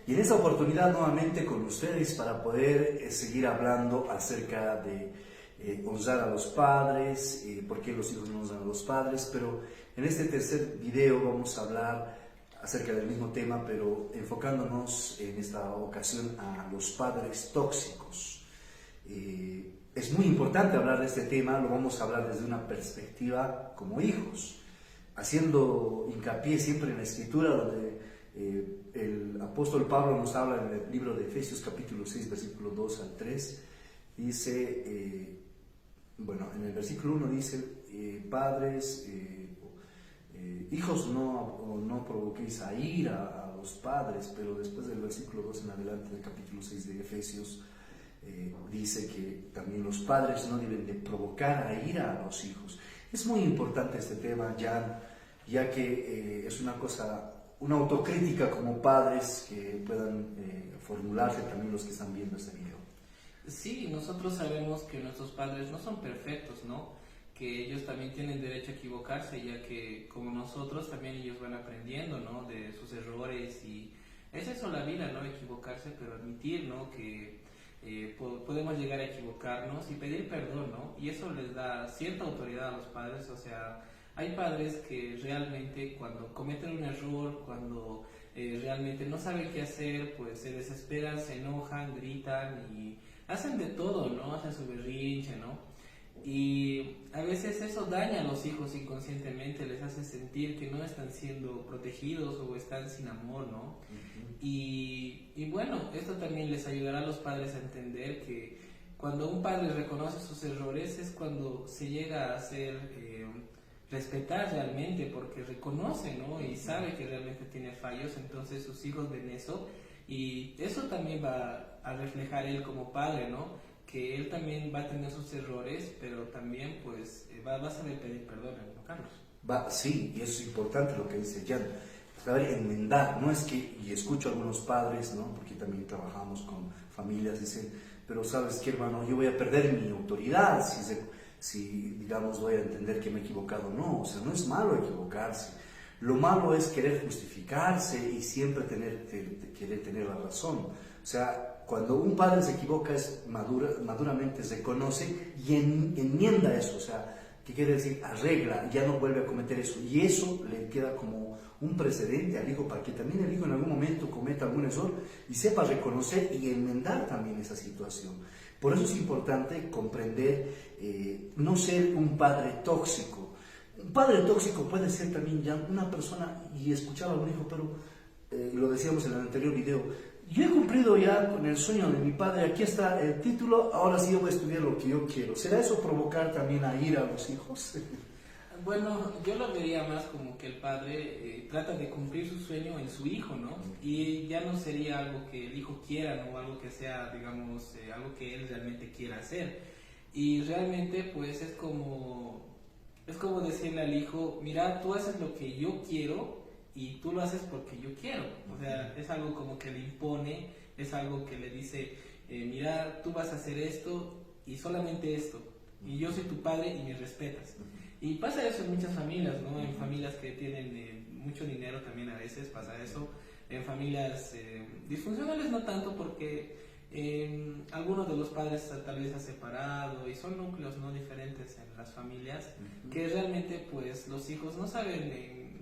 Y en esta oportunidad nuevamente con ustedes para poder seguir hablando acerca de honrar a los padres, por qué los hijos no honran a los padres, pero en este tercer video vamos a hablar acerca del mismo tema, pero enfocándonos en esta ocasión a los padres tóxicos. Es muy importante hablar de este tema, lo vamos a hablar desde una perspectiva como hijos, haciendo hincapié siempre en la Escritura, donde el apóstol Pablo nos habla en el libro de Efesios capítulo 6, versículo 2 al 3, dice, en el versículo 1 dice, padres, hijos, no provoquéis a ira a los padres, pero después del versículo 2 en adelante del capítulo 6 de Efesios, dice que también los padres no deben de provocar a ira a los hijos. Es muy importante este tema, Jan, ya que es una autocrítica como padres que puedan formularse también los que están viendo este video. Sí, nosotros sabemos que nuestros padres no son perfectos, ¿no? Que ellos también tienen derecho a equivocarse, ya que como nosotros también ellos van aprendiendo, ¿no? De sus errores, y es eso la vida, ¿no? Equivocarse, pero admitir, ¿no? Que podemos llegar a equivocarnos y pedir perdón, ¿no? Y eso les da cierta autoridad a los padres. O sea, hay padres que realmente cuando cometen un error, cuando realmente no saben qué hacer, pues se desesperan, se enojan, gritan y hacen de todo, ¿no? Hacen su berrinche, ¿no? Y a veces eso daña a los hijos inconscientemente, les hace sentir que no están siendo protegidos o están sin amor, ¿no? Y bueno, esto también les ayudará a los padres a entender que cuando un padre reconoce sus errores es cuando se llega a hacer respetar realmente, porque reconoce, ¿no? Y sabe que realmente tiene fallos, entonces sus hijos ven eso y eso también va a reflejar él como padre, ¿no? Que él también va a tener sus errores, pero también pues va a saber pedir perdón, ¿no, Carlos? Sí, y eso es importante lo que dice Jan, saber enmendar. No es que, y escucho a algunos padres, ¿no? Porque también trabajamos con familias, dicen, pero sabes qué, hermano, yo voy a perder mi autoridad si digamos voy a entender que me he equivocado. No, o sea, no es malo equivocarse. Lo malo es querer justificarse y siempre querer tener la razón. O sea, cuando un padre se equivoca, maduramente se reconoce y enmienda eso. O sea, ¿qué quiere decir? Arregla, ya no vuelve a cometer eso. Y eso le queda como un precedente al hijo para que también el hijo en algún momento cometa algún error y sepa reconocer y enmendar también esa situación. Por eso es importante comprender, no ser un padre tóxico. Un padre tóxico puede ser también ya una persona, y escuchaba a un hijo, pero lo decíamos en el anterior video, yo he cumplido ya con el sueño de mi padre, aquí está el título, ahora sí yo voy a estudiar lo que yo quiero. ¿Será eso provocar también a ira a los hijos? Bueno, yo lo vería más como que el padre trata de cumplir su sueño en su hijo, ¿no? Y ya no sería algo que el hijo quiera, ¿no? Algo que sea, digamos, algo que él realmente quiera hacer. Y realmente, pues, es como decirle al hijo, mira, tú haces lo que yo quiero y tú lo haces porque yo quiero. O sea, es algo como que le impone, es algo que le dice, mira, tú vas a hacer esto y solamente esto. Y yo soy tu padre y me respetas. Y pasa eso en muchas familias, ¿no? En familias que tienen mucho dinero también a veces pasa eso. En familias disfuncionales no tanto, porque algunos de los padres tal vez se han separado y son núcleos no diferentes en las familias, que realmente pues los hijos no saben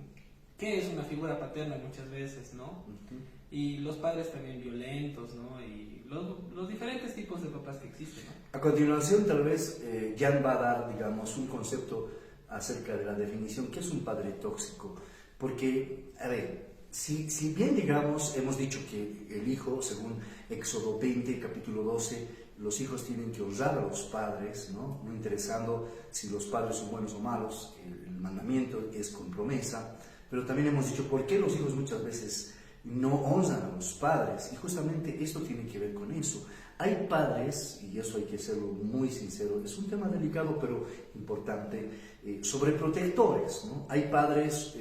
qué es una figura paterna muchas veces, ¿no? Y los padres también violentos, ¿no? Y los diferentes tipos de papás que existen, ¿no? A continuación tal vez Jan va a dar, digamos, un concepto acerca de la definición, ¿qué es un padre tóxico? Porque, a ver, si bien, digamos, hemos dicho que el hijo, según Éxodo 20, capítulo 12, los hijos tienen que honrar a los padres, ¿no? No interesando si los padres son buenos o malos, el mandamiento es con promesa, pero también hemos dicho por qué los hijos muchas veces no honran a los padres, y justamente esto tiene que ver con eso. Hay padres, y eso hay que serlo muy sincero, es un tema delicado pero importante, sobreprotectores, ¿no? Hay padres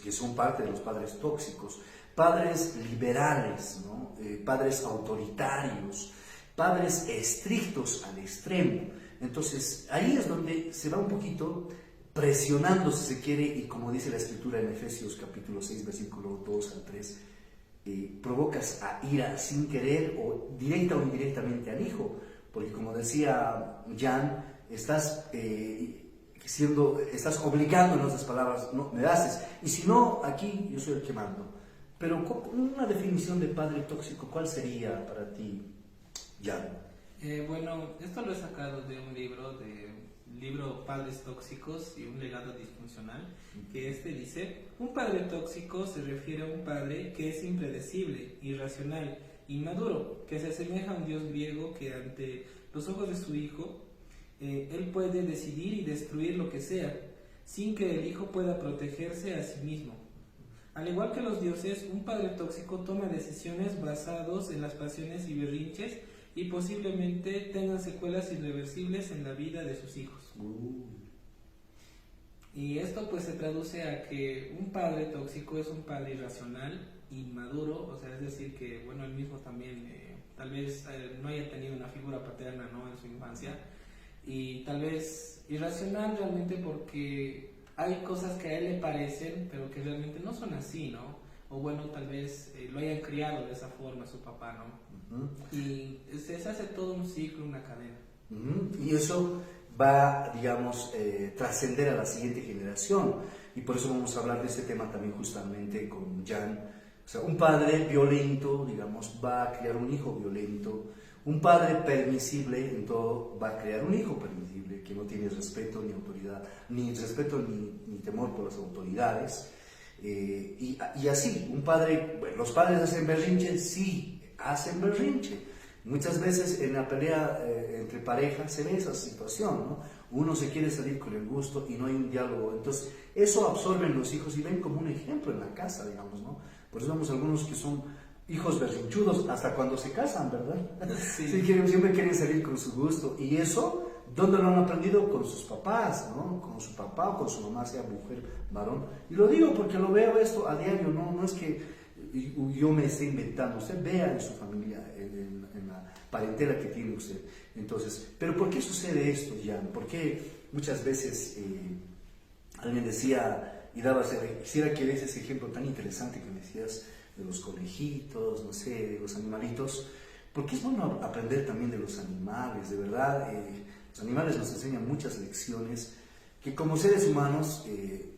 que son parte de los padres tóxicos, padres liberales, ¿no? Padres autoritarios, padres estrictos al extremo. Entonces ahí es donde se va un poquito presionando, si se quiere, y como dice la escritura en Efesios capítulo 6, versículo 2 al 3, provocas a ira sin querer o directa o indirectamente al hijo, porque como decía Jan, estás estás obligando, en otras palabras, no me das, y si no, aquí yo soy el que mando. Pero una definición de padre tóxico, ¿cuál sería para ti, Jan? Bueno, esto lo he sacado de un libro Padres Tóxicos y un legado disfuncional, que dice: un padre tóxico se refiere a un padre que es impredecible, irracional, inmaduro, que se asemeja a un dios griego que ante los ojos de su hijo, él puede decidir y destruir lo que sea, sin que el hijo pueda protegerse a sí mismo. Al igual que los dioses, un padre tóxico toma decisiones basadas en las pasiones y berrinches, y posiblemente tengan secuelas irreversibles en la vida de sus hijos. Y esto pues se traduce a que un padre tóxico es un padre irracional, inmaduro, o sea, es decir que, bueno, él mismo también tal vez no haya tenido una figura paterna, ¿no?, en su infancia, y tal vez irracional realmente porque hay cosas que a él le parecen, pero que realmente no son así, ¿no? O bueno, tal vez lo hayan criado de esa forma su papá, ¿no? Y se hace todo un ciclo, una cadena. Y eso va, digamos, trascender a la siguiente generación. Y por eso vamos a hablar de este tema también justamente con Jan. O sea, un padre violento, digamos, va a crear un hijo violento. Un padre permisible en todo va a crear un hijo permisible, que no tiene respeto ni autoridad, ni respeto ni temor por las autoridades. Y así, un padre, bueno, los padres hacen berrinche, sí, hacen berrinche. Muchas veces en la pelea entre parejas se ve esa situación, ¿no? Uno se quiere salir con el gusto y no hay un diálogo. Entonces, eso absorben los hijos y ven como un ejemplo en la casa, digamos, ¿no? Por eso vemos algunos que son hijos berrinchudos hasta cuando se casan, ¿verdad? Sí. Sí, siempre quieren salir con su gusto. Y eso, ¿dónde lo han aprendido? Con sus papás, ¿no? Con su papá o con su mamá, sea mujer, varón. Y lo digo porque lo veo esto a diario, no es que yo me esté inventando. Usted vea en su familia, en la parentela que tiene usted. Entonces, ¿pero por qué sucede esto, Jan? ¿Por qué muchas veces alguien decía, y quisiera que des ese ejemplo tan interesante que me decías de los conejitos, no sé, de los animalitos? Porque es bueno aprender también de los animales, de verdad. Los animales nos enseñan muchas lecciones que como seres humanos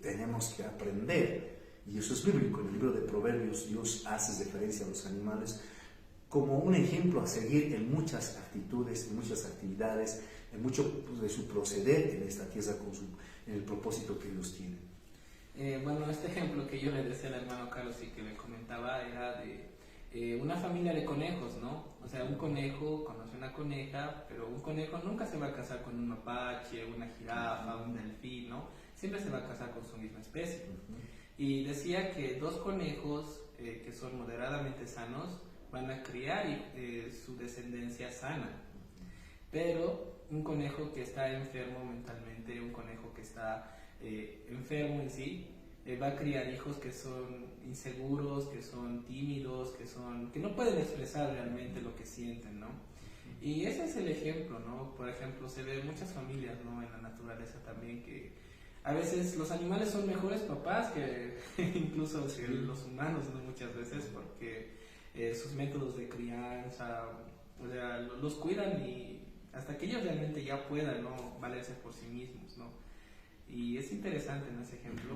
tenemos que aprender. Y eso es bíblico. En el libro de Proverbios Dios hace referencia a los animales como un ejemplo a seguir en muchas actitudes, en muchas actividades, en mucho de su proceder en esta tierra en el propósito que Dios tiene. Bueno, este ejemplo que yo le decía al hermano Carlos y que le comentaba era de una familia de conejos, ¿no? O sea, un conejo conoce una coneja, pero un conejo nunca se va a casar con un mapache, una jirafa, un delfín, ¿no? Siempre se va a casar con su misma especie. Y decía que dos conejos que son moderadamente sanos van a criar su descendencia sana, pero un conejo que está enfermo mentalmente, un conejo que está enfermo en sí, va a criar hijos que son inseguros, que son tímidos, que no pueden expresar realmente lo que sienten, ¿no? Y ese es el ejemplo, ¿no? Por ejemplo, se ve en muchas familias, ¿no?, en la naturaleza también, que a veces los animales son mejores papás que incluso que los humanos, ¿no?, muchas veces, porque sus métodos de crianza, o sea, los cuidan y hasta que ellos realmente ya puedan, ¿no?, valerse por sí mismos, ¿no? Y es interesante en ese ejemplo.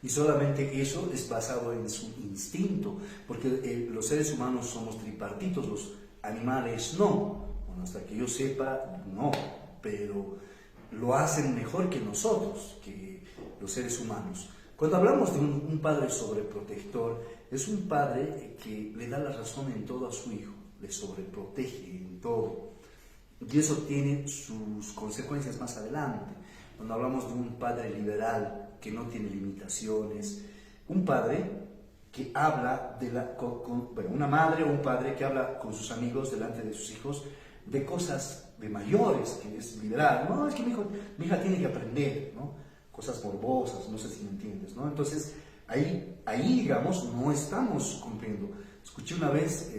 Y solamente eso es basado en su instinto, porque los seres humanos somos tripartitos, los animales no. Bueno, hasta que yo sepa, no, pero lo hacen mejor que nosotros, que los seres humanos. Cuando hablamos de un padre sobreprotector, es un padre que le da la razón en todo a su hijo, le sobreprotege en todo. Y eso tiene sus consecuencias más adelante. Cuando hablamos de un padre liberal que no tiene limitaciones, un padre que habla una madre o un padre que habla con sus amigos delante de sus hijos de cosas de mayores, que es liberal. No, es que mi hija tiene que aprender, ¿no? Cosas morbosas, no sé si me entiendes, ¿no? Entonces, ahí digamos, no estamos cumpliendo. Escuché una vez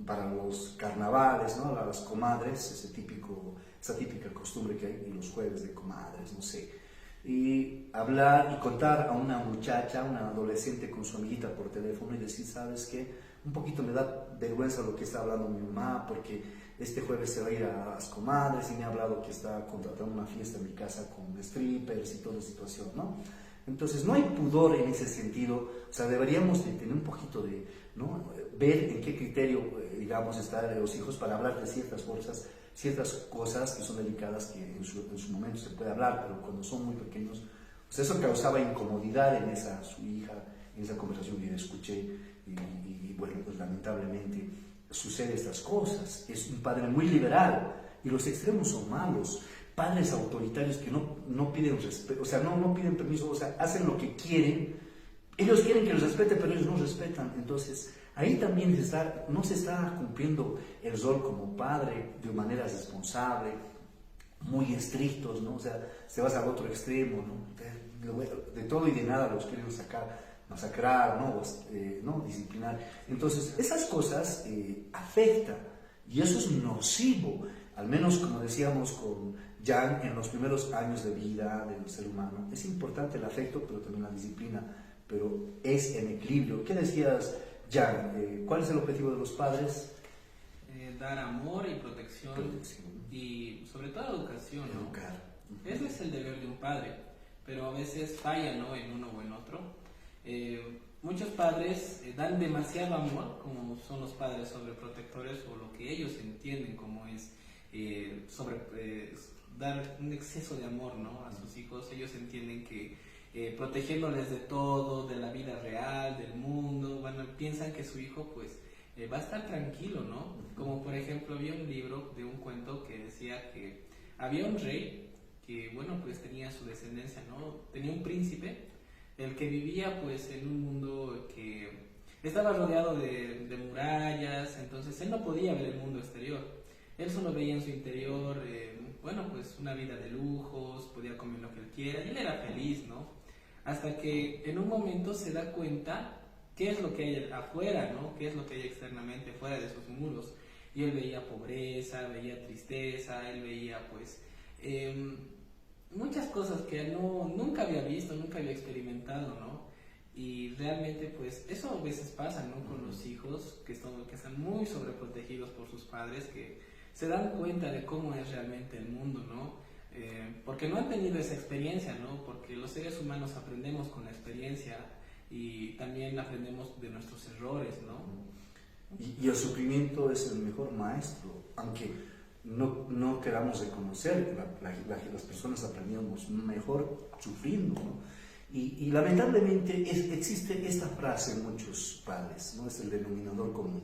para los carnavales, ¿no?, a las comadres, esa típica costumbre que hay en los jueves de comadres, no sé. y hablar y contar a una muchacha, una adolescente con su amiguita por teléfono y decir, ¿sabes qué? Un poquito me da vergüenza lo que está hablando mi mamá porque este jueves se va a ir a las comadres y me ha hablado que está contratando una fiesta en mi casa con strippers y toda la situación, ¿no? Entonces no hay pudor en ese sentido, o sea, deberíamos de tener un poquito de, ¿no? Ver en qué criterio, digamos, están los hijos para hablar de ciertas cosas que son delicadas que en su momento se puede hablar, pero cuando son muy pequeños, pues eso causaba incomodidad en su hija, en esa conversación que yo escuché y bueno, pues lamentablemente sucede estas cosas. Es un padre muy liberal y los extremos son malos. Padres autoritarios que no piden respeto, o sea, no piden permiso, o sea, hacen lo que quieren. Ellos quieren que los respete, pero ellos no respetan. Entonces, ahí también no se está cumpliendo el rol como padre de manera responsable, muy estrictos, ¿no? O sea, se vas al otro extremo, ¿no? De todo y de nada los quieren masacrar, ¿no? Disciplinar. Entonces, esas cosas afectan y eso es nocivo, al menos como decíamos con Jan, en los primeros años de vida del ser humano. Es importante el afecto, pero también la disciplina, pero es en equilibrio. ¿Qué decías, Jan? ¿Cuál es el objetivo de los padres? Dar amor y protección, y sobre todo educación, ¿no? Educar. Ese es el deber de un padre, pero a veces falla, ¿no? En uno o en otro. Muchos padres dan demasiado amor, como son los padres sobreprotectores o lo que ellos entienden como es dar un exceso de amor, ¿no? A sus hijos. Ellos entienden que protegiéndoles de todo, de la vida real, del mundo, bueno, piensan que su hijo pues va a estar tranquilo, ¿no? Como por ejemplo había un libro de un cuento que decía que había un rey que, bueno, pues tenía su descendencia, ¿no? Tenía un príncipe, el que vivía pues en un mundo que estaba rodeado de murallas, entonces él no podía ver el mundo exterior, él solo veía en su interior, bueno, pues una vida de lujos, podía comer lo que él quiera, y él era feliz, ¿no? Hasta que en un momento se da cuenta qué es lo que hay afuera, ¿no? Qué es lo que hay externamente, fuera de esos muros, y él veía pobreza, veía tristeza, él veía pues muchas cosas que él nunca había visto, nunca había experimentado, ¿no? Y realmente pues eso a veces pasa, ¿no? Con los hijos que están muy sobreprotegidos por sus padres, que se dan cuenta de cómo es realmente el mundo, ¿no? Porque no han tenido esa experiencia, ¿no? Porque los seres humanos aprendemos con la experiencia y también aprendemos de nuestros errores, ¿no? Y el sufrimiento es el mejor maestro, aunque no queramos reconocer, las personas aprendemos mejor sufriendo, ¿no? Y lamentablemente existe esta frase en muchos padres, ¿no? Es el denominador común.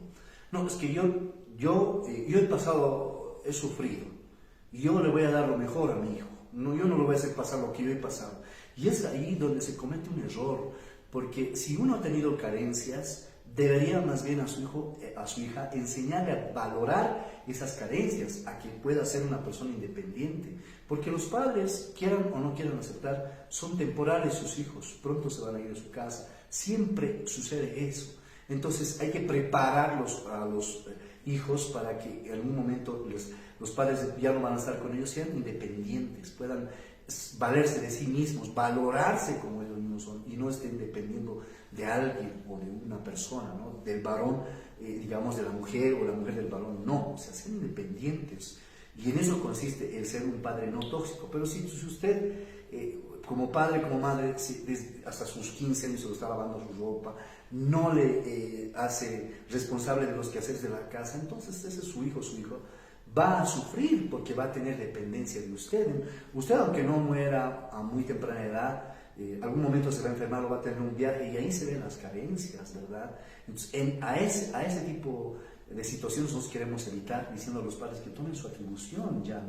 No, es que yo he sufrido, y yo le voy a dar lo mejor a mi hijo, no, yo no le voy a hacer pasar lo que yo he pasado. Y es ahí donde se comete un error, porque si uno ha tenido carencias, debería más bien a su hijo, a su hija, enseñarle a valorar esas carencias, a que pueda ser una persona independiente. Porque los padres, quieran o no quieran aceptar, son temporales sus hijos, pronto se van a ir a su casa, siempre sucede eso. Entonces hay que prepararlos a los hijos para que en algún momento los padres ya no van a estar con ellos, sean independientes, puedan valerse de sí mismos, valorarse como ellos mismos son y no estén dependiendo de alguien o de una persona, ¿no? Del varón, digamos, de la mujer o la mujer del varón, no, o sea, sean independientes. Y en eso consiste el ser un padre no tóxico. Pero si usted, como padre, como madre, hasta sus 15 años se lo está lavando su ropa, no le hace responsable de los quehaceres de la casa, entonces ese es su hijo va a sufrir porque va a tener dependencia de usted. Usted, aunque no muera a muy temprana edad, algún momento se va a enfermar o va a tener un viaje y ahí se ven las carencias, ¿verdad? Entonces, a ese tipo de situaciones nos queremos evitar, diciendo a los padres que tomen su atribución ya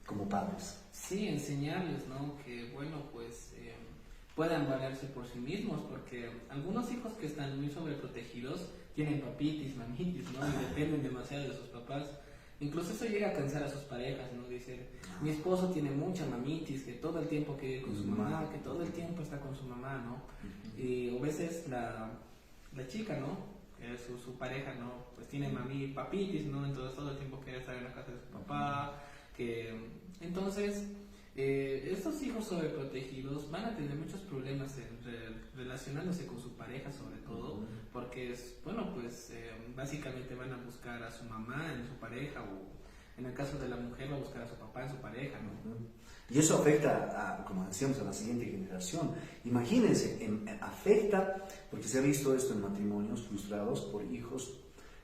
como padres. Sí, enseñarles, ¿no? Que, bueno, pues puedan valerse por sí mismos, porque algunos hijos que están muy sobreprotegidos tienen papitis, mamitis, ¿no? Y dependen demasiado de sus papás. Incluso eso llega a cansar a sus parejas, ¿no? Dicen, mi esposo tiene mucha mamitis, que todo el tiempo quiere ir con su mamá, que todo el tiempo está con su mamá, ¿no? Y a veces la chica, ¿no? Que es su pareja, ¿no? Pues tiene papitis, ¿no? Entonces todo el tiempo quiere estar en la casa de su papá, que entonces Estos hijos sobreprotegidos van a tener muchos problemas relacionándose con su pareja, sobre todo, porque bueno, pues básicamente van a buscar a su mamá en su pareja, o en el caso de la mujer va a buscar a su papá en su pareja, ¿no? Y eso afecta, como decíamos, a la siguiente generación. Imagínense, afecta, porque se ha visto esto en matrimonios frustrados por hijos,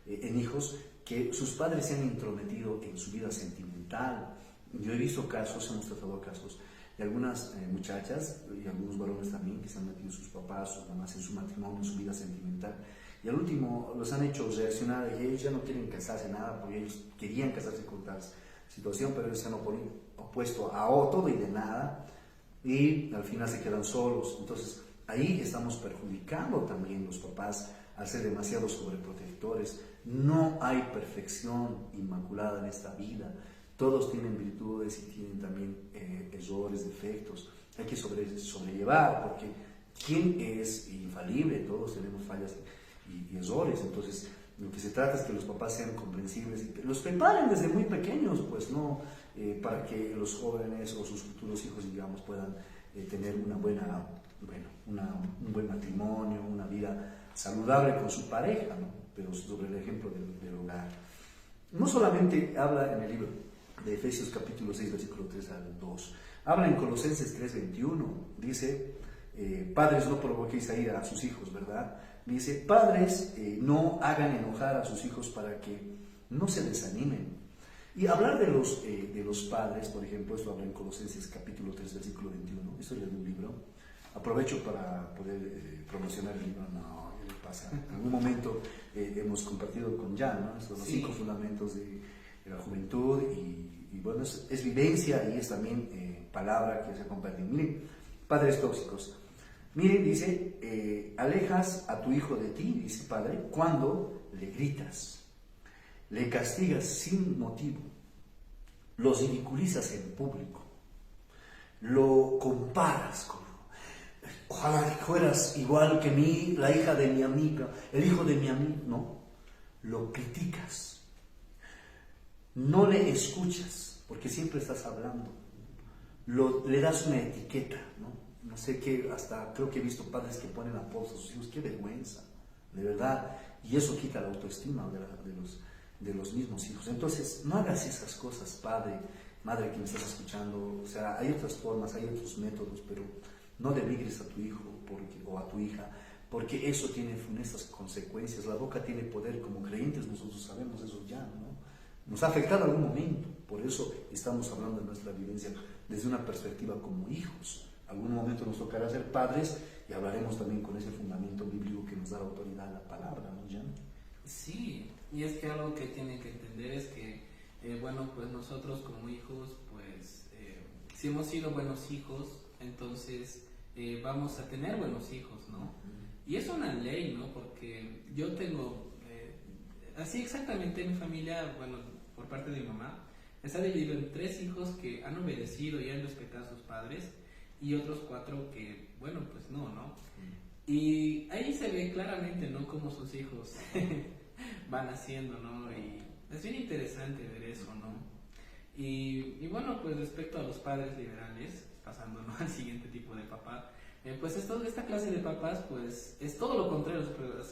en hijos que sus padres se han intrometido en su vida sentimental. Yo he visto casos, hemos tratado casos de algunas muchachas y algunos varones también que se han metido sus papás, sus mamás en su matrimonio, en su vida sentimental. Y al último los han hecho reaccionar y ellos ya no quieren casarse nada porque ellos querían casarse con tal situación, pero ellos se han opuesto a todo y de nada y al final se quedan solos. Entonces ahí estamos perjudicando también los papás al ser demasiado sobreprotectores. No hay perfección inmaculada en esta vida. Todos tienen virtudes y tienen también errores, defectos. Hay que sobrellevar, porque ¿quién es infalible? Todos tenemos fallas y errores. Entonces, lo que se trata es que los papás sean comprensibles y que los preparen desde muy pequeños, pues no, para que los jóvenes o sus futuros hijos, digamos, puedan tener un buen matrimonio, una vida saludable con su pareja, ¿no? Pero sobre el ejemplo del hogar. No solamente habla en el libro de Efesios capítulo 6, versículo 3 al 2. Habla en Colosenses 3:21. Dice, padres, no provoquéis a ira a sus hijos, ¿verdad? Dice, padres, no hagan enojar a sus hijos para que no se desanimen. Y hablar de los padres, por ejemplo, esto habla en Colosenses capítulo 3, versículo 21. Esto es de un libro. Aprovecho para poder promocionar el libro. No, pasa. En algún momento hemos compartido con Jan, ¿no? Estos son los 5 fundamentos de la juventud y bueno, es vivencia y es también palabra que se comparte. Miren, padres tóxicos. Miren, dice, alejas a tu hijo de ti, dice padre, cuando le gritas, le castigas sin motivo, lo ridiculizas en público, lo comparas con, ojalá fueras igual que mí, la hija de mi amiga, el hijo de mi amigo, no, lo criticas. No le escuchas, porque siempre estás hablando. Le das una etiqueta, ¿no? No sé qué, hasta creo que he visto padres que ponen apodos a sus hijos. ¡Qué vergüenza! De verdad. Y eso quita la autoestima de los mismos hijos. Entonces, no hagas esas cosas, padre, madre que me estás escuchando. O sea, hay otras formas, hay otros métodos, pero no denigres a tu hijo o a tu hija, porque eso tiene funestas consecuencias. La boca tiene poder, como creyentes nosotros sabemos eso ya, ¿no? Nos ha afectado en algún momento, por eso estamos hablando de nuestra vivencia desde una perspectiva como hijos. Algún momento nos tocará ser padres y hablaremos también con ese fundamento bíblico que nos da la autoridad a la palabra, ¿no, Jan? Sí, y es que algo que tienen que entender es que, bueno, pues nosotros como hijos, pues, si hemos sido buenos hijos, entonces vamos a tener buenos hijos, ¿no? Y es una ley, ¿no? Porque yo tengo, así exactamente en mi familia, bueno, por parte de mi mamá, está dividido en 3 hijos que han obedecido y han respetado a sus padres y otros 4 que, bueno, pues no, ¿no? Y ahí se ve claramente, ¿no? Cómo sus hijos van haciendo, ¿no? Y es bien interesante ver eso, ¿no? Y bueno, pues respecto a los padres liberales, pasando, ¿no? Al siguiente tipo de papá, pues esta clase de papás, pues es todo lo contrario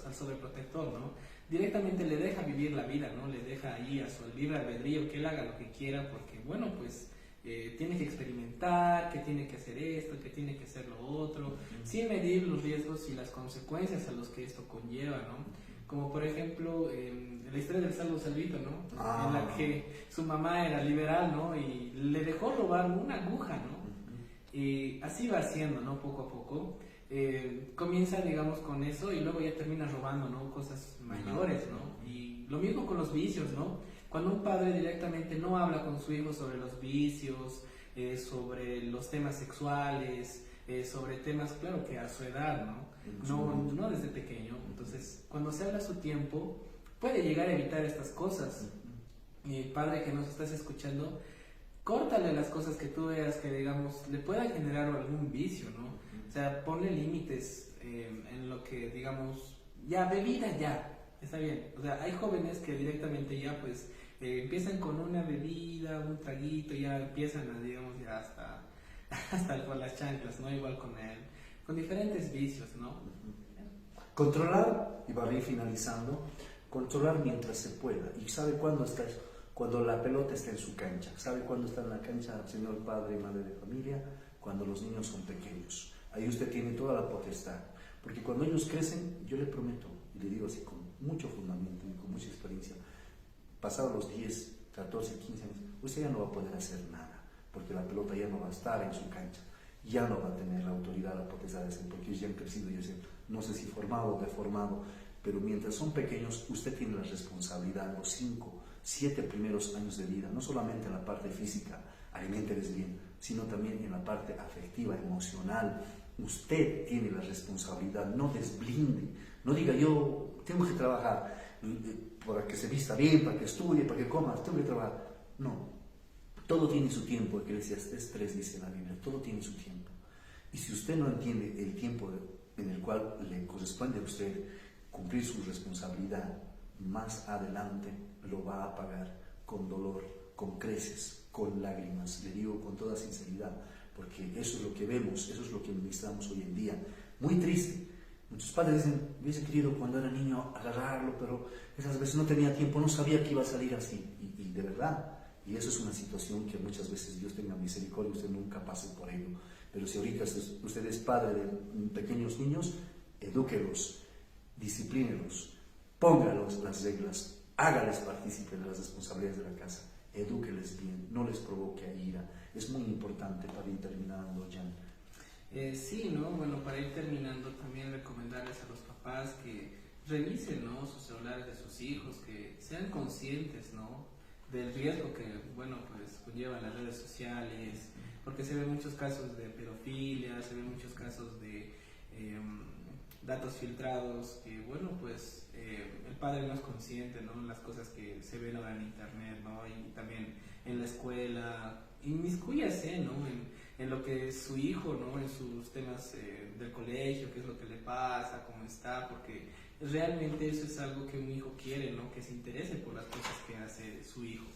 al sobreprotector, ¿no? Directamente le deja vivir la vida, ¿no? Le deja ahí a su libre albedrío que él haga lo que quiera, porque, bueno, pues tiene que experimentar, que tiene que hacer esto, que tiene que hacer lo otro, sin medir los riesgos y las consecuencias a los que esto conlleva, ¿no? Como por ejemplo, la historia del Salvo Salvito, ¿no? En la que su mamá era liberal, ¿no? Y le dejó robar una aguja, ¿no? Y así va haciendo, ¿no? Poco a poco. Comienza, digamos, con eso y luego ya termina robando, ¿no? Cosas mayores, ¿no? Y lo mismo con los vicios, ¿no? Cuando un padre directamente no habla con su hijo sobre los vicios, sobre los temas sexuales, sobre temas, claro, que a su edad, ¿no? No desde pequeño. Entonces, cuando se habla a su tiempo, puede llegar a evitar estas cosas. Padre que nos estás escuchando, córtale las cosas que tú veas que, digamos, le puedan generar algún vicio, ¿no? O sea, ponle límites en lo que, digamos, ya, bebida ya, está bien. O sea, hay jóvenes que directamente ya, pues, empiezan con una bebida, un traguito, ya empiezan a, digamos, ya hasta por las chanclas, ¿no? Igual con diferentes vicios, ¿no? Controlar, y para ir finalizando, controlar mientras se pueda. ¿Y sabe cuándo está eso? Cuando la pelota está en su cancha. ¿Sabe cuándo está en la cancha, señor padre y madre de familia? Cuando los niños son pequeños. Ahí usted tiene toda la potestad. Porque cuando ellos crecen, yo le prometo, y le digo así con mucho fundamento y con mucha experiencia, pasados los 10, 14, 15 años, usted ya no va a poder hacer nada, porque la pelota ya no va a estar en su cancha, ya no va a tener la autoridad, la potestad de hacer, porque ellos ya han crecido, ya sean, no sé si formado o deformado, pero mientras son pequeños, usted tiene la responsabilidad, los 5, 7 primeros años de vida, no solamente en la parte física, aliménteles bien, sino también en la parte afectiva, emocional. Usted tiene la responsabilidad, no desblinde, no diga yo tengo que trabajar para que se vista bien, para que estudie, para que coma, tengo que trabajar. No, todo tiene su tiempo, Eclesiastés 3 dice en la Biblia, todo tiene su tiempo. Y si usted no entiende el tiempo en el cual le corresponde a usted cumplir su responsabilidad, más adelante lo va a pagar con dolor, con creces, con lágrimas, le digo con toda sinceridad, porque eso es lo que vemos, eso es lo que administramos hoy en día. Muy triste. Muchos padres dicen, hubiese querido cuando era niño agarrarlo, pero esas veces no tenía tiempo, no sabía que iba a salir así. Y de verdad, y eso es una situación que muchas veces Dios tenga misericordia, usted nunca pase por ello. Pero si ahorita usted es padre de pequeños niños, edúquelos, disciplínelos, póngalos las reglas, hágales partícipe de las responsabilidades de la casa, edúqueles bien, no les provoque a ira. Es muy importante para ir terminando, Jan. Sí, ¿no? Bueno, para ir terminando, también recomendarles a los papás que revisen, ¿no?, sus celulares de sus hijos, que sean conscientes, ¿no?, del riesgo que, bueno, pues conllevan las redes sociales, porque se ven muchos casos de pedofilia, se ven muchos casos de datos filtrados, que, bueno, pues el padre no es consciente, ¿no?, las cosas que se ven ahora en internet, ¿no?, y también en la escuela. Inmiscúyase, ¿no?, en lo que es su hijo, ¿no?, en sus temas del colegio, qué es lo que le pasa, cómo está, porque realmente eso es algo que un hijo quiere, ¿no?, que se interese por las cosas que hace su hijo.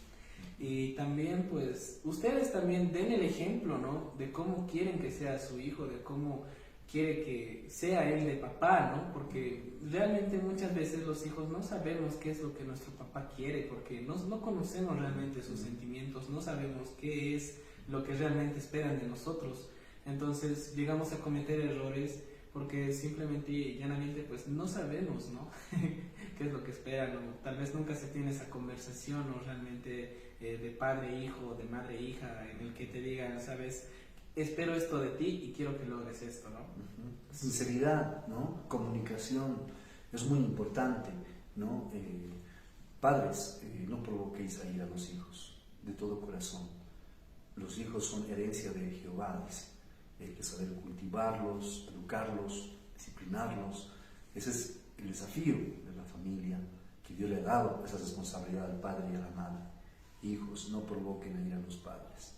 Y también, pues, ustedes también den el ejemplo, ¿no?, de cómo quieren que sea su hijo, de cómo quiere que sea él de papá, ¿no?, porque realmente muchas veces los hijos no sabemos qué es lo que nuestro papá quiere, porque no conocemos realmente sus sentimientos, no sabemos qué es lo que realmente esperan de nosotros. Entonces llegamos a cometer errores porque simplemente y llanamente pues no sabemos, ¿no?, qué es lo que esperan, o tal vez nunca se tiene esa conversación, ¿no?, realmente de padre-hijo, de madre-hija, en el que te digan, sabes, espero esto de ti y quiero que logres esto, ¿no? Sinceridad, ¿no? Comunicación es muy importante, ¿no? Padres, no provoquéis a ir a los hijos de todo corazón. Los hijos son herencia de Jehová, dice. Hay que saber cultivarlos, educarlos, disciplinarlos. Ese es el desafío de la familia, que Dios le ha dado esa responsabilidad al padre y a la madre. Hijos, no provoquen a ir a los padres,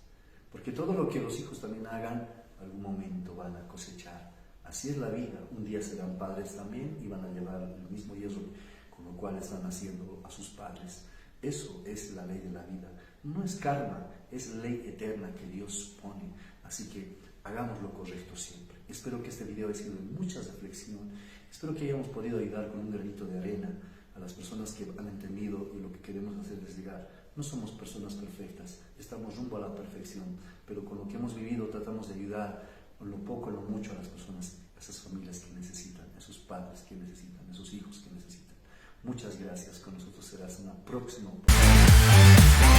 porque todo lo que los hijos también hagan, algún momento van a cosechar. Así es la vida, un día serán padres también y van a llevar el mismo hierro con lo cual están haciendo a sus padres. Eso es la ley de la vida. No es karma, es ley eterna que Dios pone. Así que hagamos lo correcto siempre. Espero que este video haya sido de mucha reflexión. Espero que hayamos podido ayudar con un granito de arena a las personas que han entendido y lo que queremos hacer es llegar. No somos personas perfectas, estamos rumbo a la perfección, pero con lo que hemos vivido tratamos de ayudar con lo poco, lo mucho a las personas, a esas familias que necesitan, a esos padres que necesitan, a esos hijos que necesitan. Muchas gracias, con nosotros serás una próxima oportunidad.